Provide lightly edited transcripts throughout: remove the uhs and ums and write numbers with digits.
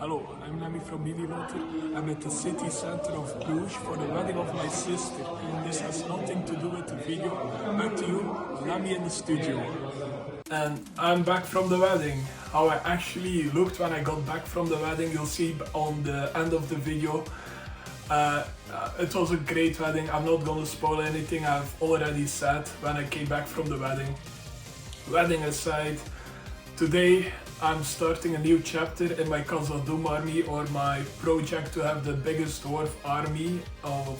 Hello, I'm Nami from Lotr. I'm at the city center of Bruges for the wedding of my sister. This has nothing to do with the video. Back to you, Nami in the studio. And I'm back from the wedding. How I actually looked when I got back from the wedding, you'll see on the end of the video. It was a great wedding. I'm not gonna spoil anything I've already said when I came back from the wedding. Wedding aside, today I'm starting a new chapter in my khazad-dum army, or my project to have the biggest dwarf army of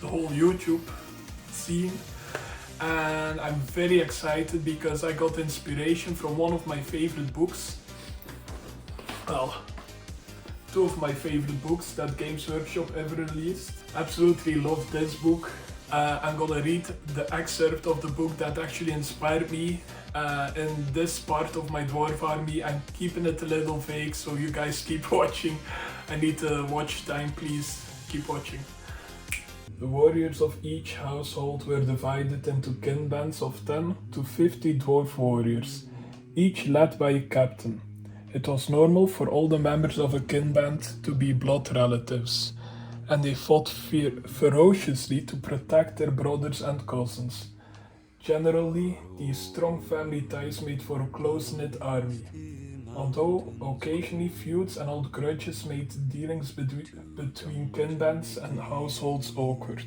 the whole YouTube scene. And I'm very excited because I got inspiration from one of my favorite books. Well, two of my favorite books that Games Workshop ever released. Absolutely love this book. I'm gonna read the excerpt of the book that actually inspired me in this part of my dwarf army. I'm keeping it a little vague, so you guys keep watching. I need a watch time, please keep watching. The warriors of each household were divided into kin bands of 10 to 50 dwarf warriors, each led by a captain. It was normal for all the members of a kin band to be blood relatives, and they fought ferociously to protect their brothers and cousins. Generally, these strong family ties made for a close-knit army, although occasionally feuds and old grudges made dealings between kin bands and households awkward.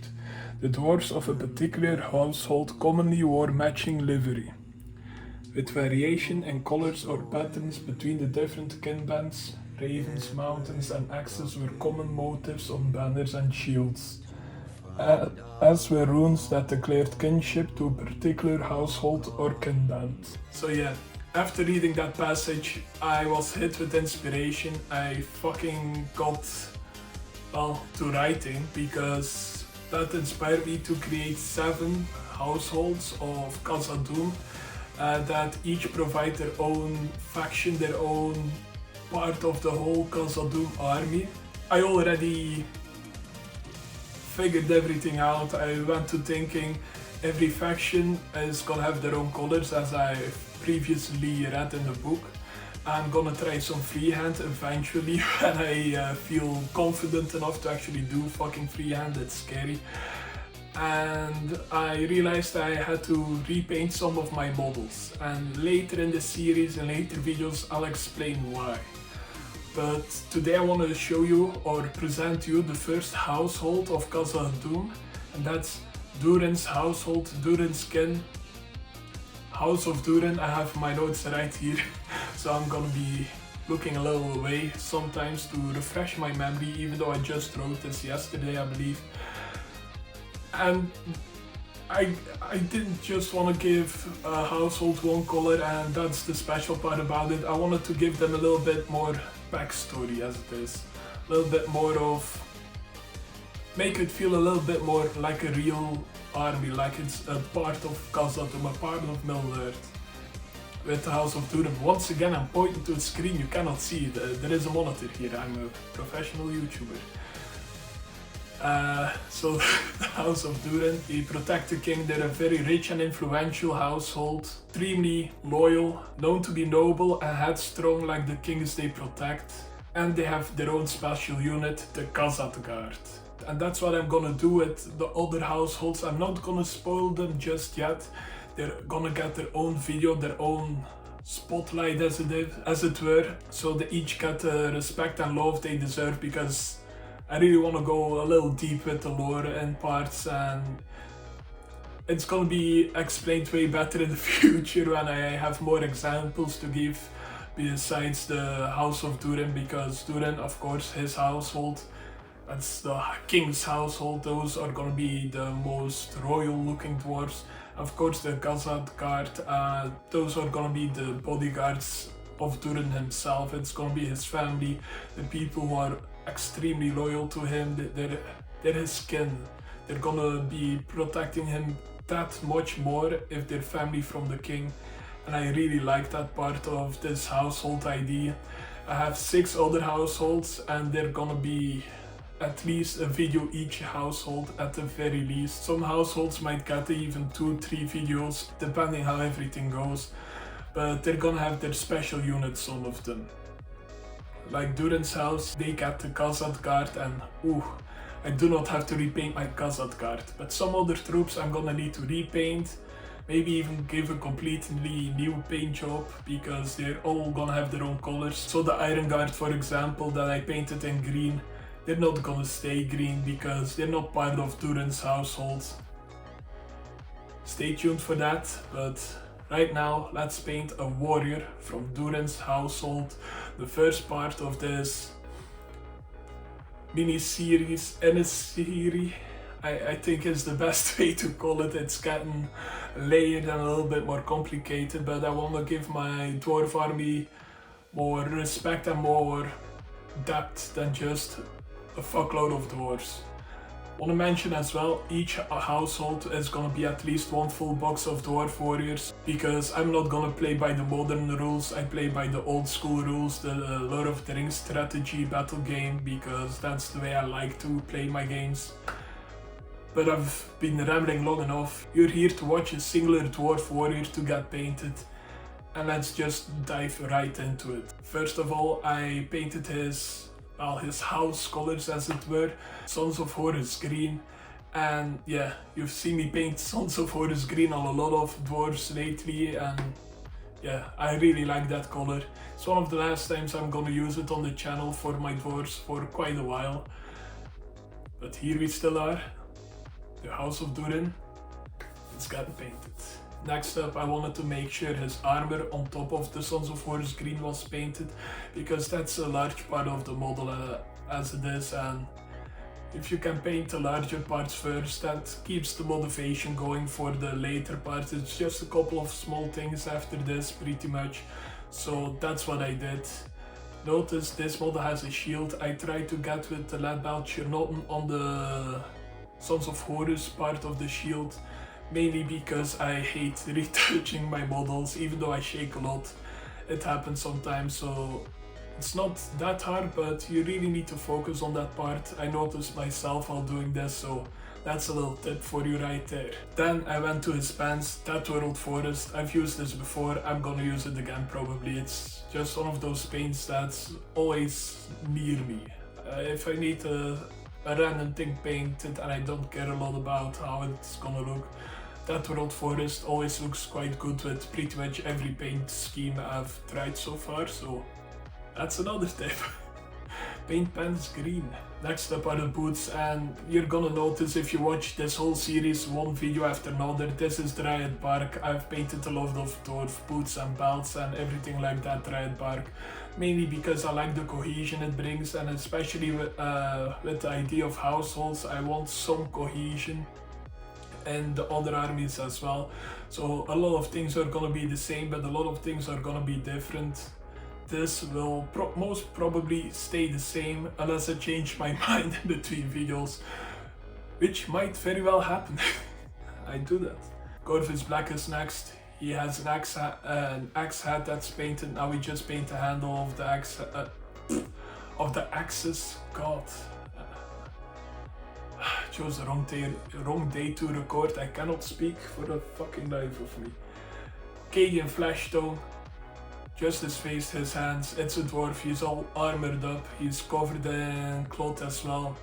The dwarves of a particular household commonly wore matching livery, with variation in colors or patterns between the different kin bands. Ravens, mountains and axes were common motifs on banners and shields, as were runes that declared kinship to a particular household or kin band. So yeah, after reading that passage, I was hit with inspiration. I fucking got, well, to writing, because that inspired me to create 7 households of khazad-dum that each provide their own faction, their own part of the whole khazad-dum army. I already figured everything out. I went to thinking every faction is gonna have their own colors, as I previously read in the book. I'm gonna try some freehand eventually when I feel confident enough to actually do fucking freehand. It's scary. And I realized I had to repaint some of my models, and later in the series and later videos I'll explain why. But today I want to show you or present you the first household of khazad-dum, and that's Durin's household, Durin's kin, House of Durin. I have my notes right here, so I'm gonna be looking a little away sometimes to refresh my memory, even though I just wrote this yesterday, I believe. And I didn't just want to give a household one color, and that's the special part about it. I wanted to give them a little bit more backstory, as it is. A little bit more of, make it feel a little bit more like a real army, like it's a part of khazad-dum, a part of Middle-earth. With the House of Durin. Once again, I'm pointing to the screen, you cannot see it. There is a monitor here, I'm a professional YouTuber. So the House of Durin, they protect the king. They're a very rich and influential household, extremely loyal, known to be noble and headstrong like the kings they protect. And they have their own special unit, the Khazad Guard. And that's what I'm gonna do with the other households. I'm not gonna spoil them just yet. They're gonna get their own video, their own spotlight as it were. So they each get the respect and love they deserve, because I really want to go a little deep with the lore and parts, and it's gonna be explained way better in the future when I have more examples to give besides the House of Durin, because Durin, of course, his household, that's the king's household, those are gonna be the most royal looking dwarves. Of course, the Khazad Guard, those are gonna be the bodyguards of Durin himself. It's gonna be his family, the people who are extremely loyal to him. They're his kin. They're gonna be protecting him that much more if they're family from the king, and I really like that part of this household idea. I have 6 other households, and they're gonna be at least a video each household at the very least. Some households might get even 2-3 videos depending how everything goes, but they're gonna have their special units, some of them. like Durin's house, they get the khazad card, and ooh, I do not have to repaint my khazad card. But some other troops I'm gonna need to repaint, maybe even give a completely new paint job, because they're all gonna have their own colors. So the Iron Guard, for example, that I painted in green, they're not gonna stay green because they're not part of Durin's household. Stay tuned for that, but right now let's paint a warrior from Durin's household. The first part of this mini-series, in a series, I think is the best way to call it. It's getting layered and a little bit more complicated, but I want to give my dwarf army more respect and more depth than just a fuckload of dwarves. Want to mention as well, each household is gonna be at least one full box of dwarf warriors, because I'm not gonna play by the modern rules, I play by the old school rules, the Lord of the Rings strategy battle game, because that's the way I like to play my games. But I've been rambling long enough. You're here to watch a singular dwarf warrior to get painted, and let's just dive right into it. First of all, I painted his house colors, as it were, Sons of Horus green. And yeah, you've seen me paint Sons of Horus green on a lot of dwarves lately, and yeah, I really like that color. It's one of the last times I'm gonna use it on the channel for my dwarves for quite a while. But here we still are, the House of Durin. It's gotten painted. Next up, I wanted to make sure his armor on top of the Sons of Horus green was painted, because that's a large part of the model as it is, and if you can paint the larger parts first, that keeps the motivation going for the later parts. It's just a couple of small things after this, pretty much, so that's what I did. Notice this model has a shield. I tried to get with the leadbelcher nuln on the Sons of Horus part of the shield, mainly because I hate retouching my models. Even though I shake a lot, it happens sometimes, so it's not that hard, but you really need to focus on that part. I noticed myself while doing this, so that's a little tip for you right there. Then I went to his pants, that World Forest. I've used this before, I'm gonna use it again probably. It's just one of those paints that's always near me. If I need a random thing painted and I don't care a lot about how it's gonna look, that World Forest always looks quite good with pretty much every paint scheme I've tried so far, so that's another tip. Paint pants green. Next up are the boots, and you're gonna notice if you watch this whole series one video after another, this is Dryad bark. I've painted a lot of dwarf boots and belts and everything like that Dryad bark, mainly because I like the cohesion it brings, and especially with the idea of households, I want some cohesion and the other armies as well. So a lot of things are gonna be the same, but a lot of things are gonna be different. This will most probably stay the same unless I change my mind in between videos, which might very well happen. I do that. Corvus Black is next. He has an axe hat that's painted. Now we just paint the handle of the axe of the axis. God. Chose the wrong day to record. I cannot speak for the fucking life of me. Cadian fleshtone. Just his face, his hands. It's a dwarf. He's all armored up. He's covered in cloth as well.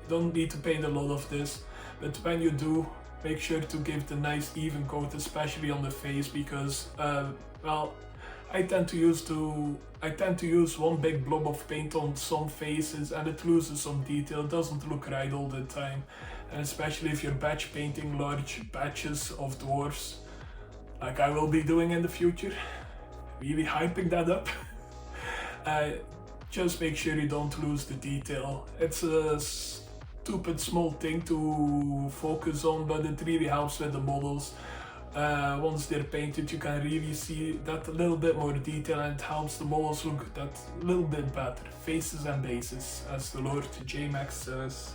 You don't need to paint a lot of this, but when you do, make sure to give the nice even coat, especially on the face, because well, I tend to use one big blob of paint on some faces and it loses some detail. It doesn't look right all the time, and especially if you're batch painting large batches of dwarfs, like I will be doing in the future. Really hyping that up. Just make sure you don't lose the detail. It's a stupid small thing to focus on, but it really helps with the models. Once they're painted, you can really see that a little bit more detail, and it helps the models look that little bit better. Faces and bases, as the Lord JMax says.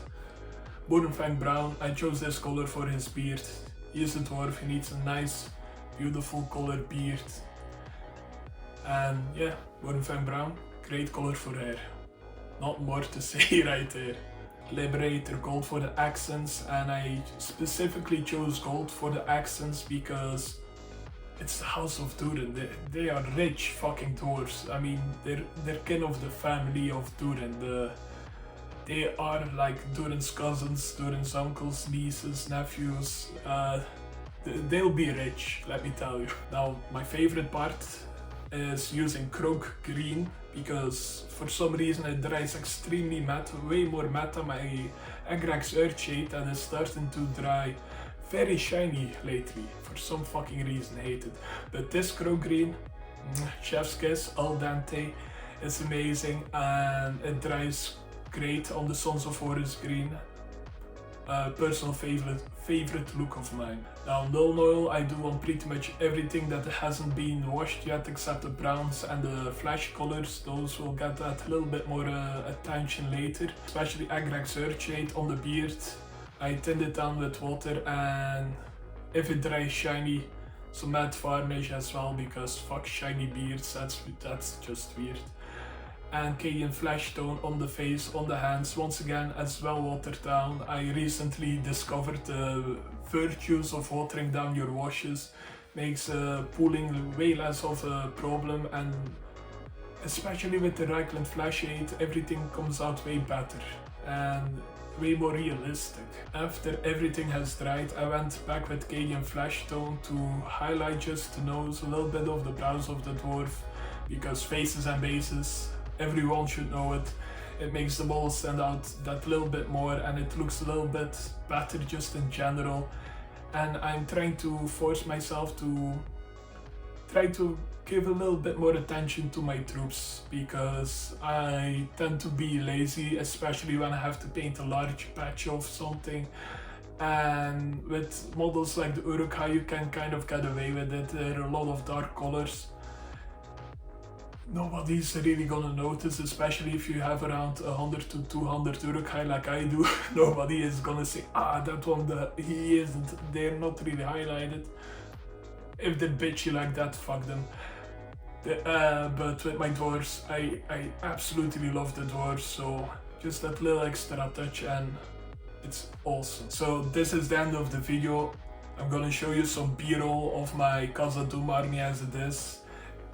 Mournfang brown. I chose this color for his beard. He is a dwarf, he needs a nice, beautiful colored beard. And yeah, mournfang brown, great color for hair. Not more to say right there. Liberator gold for the accents, and I specifically chose gold for the accents because it's the House of Durin. They are rich fucking dwarves. I mean, they're kin of the family of Durin. They are like Durin's cousins, Durin's uncles, nieces, nephews. They'll be rich, let me tell you. Now, my favorite part is using kroak green, because for some reason it dries extremely matte, way more matte than my agrax earthshade, and it's starting to dry very shiny lately. For some fucking reason, hate it. But this kroak green, chef's kiss, al dente, it's amazing, and it dries great on the Sons of Horus green. Personal favorite look of mine. Now, nuln oil I do on pretty much everything that hasn't been washed yet, except the browns and the flesh colors. Those will get that a little bit more attention later. Especially agrax earthshade on the beard. I tint it down with water, and if it dries shiny, some matte varnish as well, because fuck shiny beards, that's just weird. And cadian fleshtone on the face, on the hands, once again as well watered down. I recently discovered the virtues of watering down your washes. Makes pooling way less of a problem, and especially with the reikland fleshshade, everything comes out way better and way more realistic. After everything has dried, I went back with cadian fleshtone to highlight just the nose, a little bit of the brows of the dwarf, because faces and bases, everyone should know it. It makes them all stand out that little bit more, and it looks a little bit better just in general. And I'm trying to force myself to try to give a little bit more attention to my troops, because I tend to be lazy, especially when I have to paint a large patch of something. And with models like the uruk, you can kind of get away with it. There are a lot of dark colors. Nobody's really gonna notice, especially if you have around 100 to 200 uruk like I do. Nobody is gonna say, ah, that one, he isn't. They're not really highlighted. If they're bitchy like that, fuck them. But with my dwarves, I absolutely love the dwarves, so just that little extra touch and it's awesome. So this is the end of the video. I'm gonna show you some b-roll of my khazad-dum army as it is.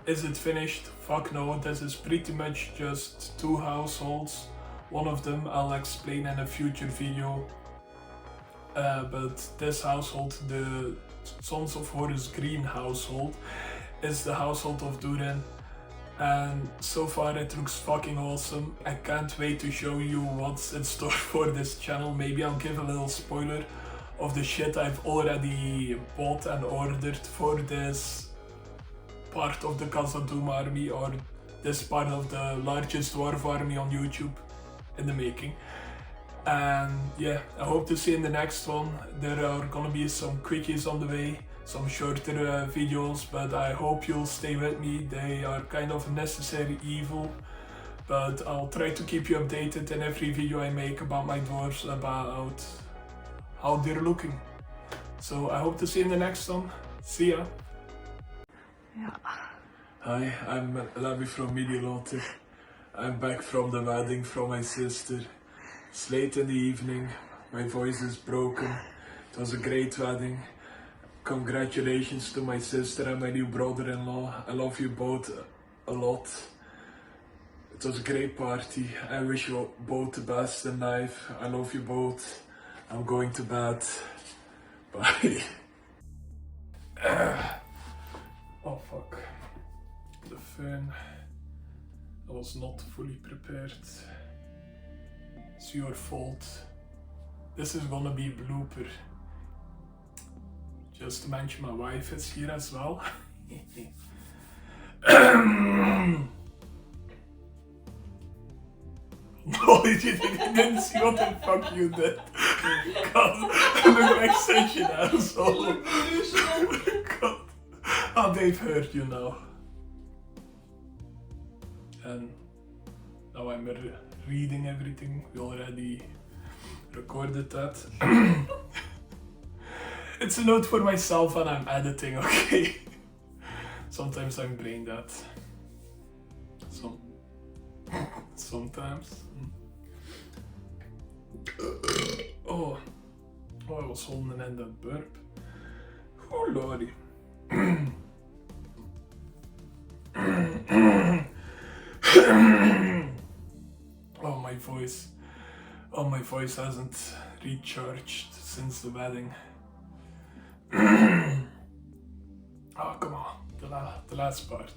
Is it finished? Fuck no, this is pretty much just 2 households. One of them I'll explain in a future video. But this household, the Sons of Horus green household, is the household of Durin. And so far it looks fucking awesome. I can't wait to show you what's in store for this channel. Maybe I'll give a little spoiler of the shit I've already bought and ordered for this part of the khazad-dum army, or this part of the largest dwarf army on YouTube in the making. And yeah, I hope to see you in the next one. There are gonna be some quickies on the way, some shorter videos, but I hope you'll stay with me. They are kind of a necessary evil, but I'll try to keep you updated in every video I make about my dwarves, about how they're looking. So I hope to see you in the next one. See ya! Yeah. Hi, I'm Labby from lotr. I'm back from the wedding from my sister. It's late in the evening, my voice is broken. It was a great wedding. Congratulations to my sister and my new brother-in-law. I love you both a lot. It was a great party. I wish you both the best in life. I love you both. I'm going to bed. Bye. Oh fuck. The fan. I was not fully prepared. It's your fault. This is gonna be a blooper. Just to mention, my wife is here as well. No, you didn't see what the fuck you did. God, I look like such an asshole. God. Oh, they've heard you now. And now I'm reading everything. We already recorded that. It's a note for myself and I'm editing, okay? Sometimes I'm brain dead. Sometimes. Oh, I was holding in that burp. Oh lordy. my voice. Oh, my voice hasn't recharged since the wedding. Oh, come on, the last part.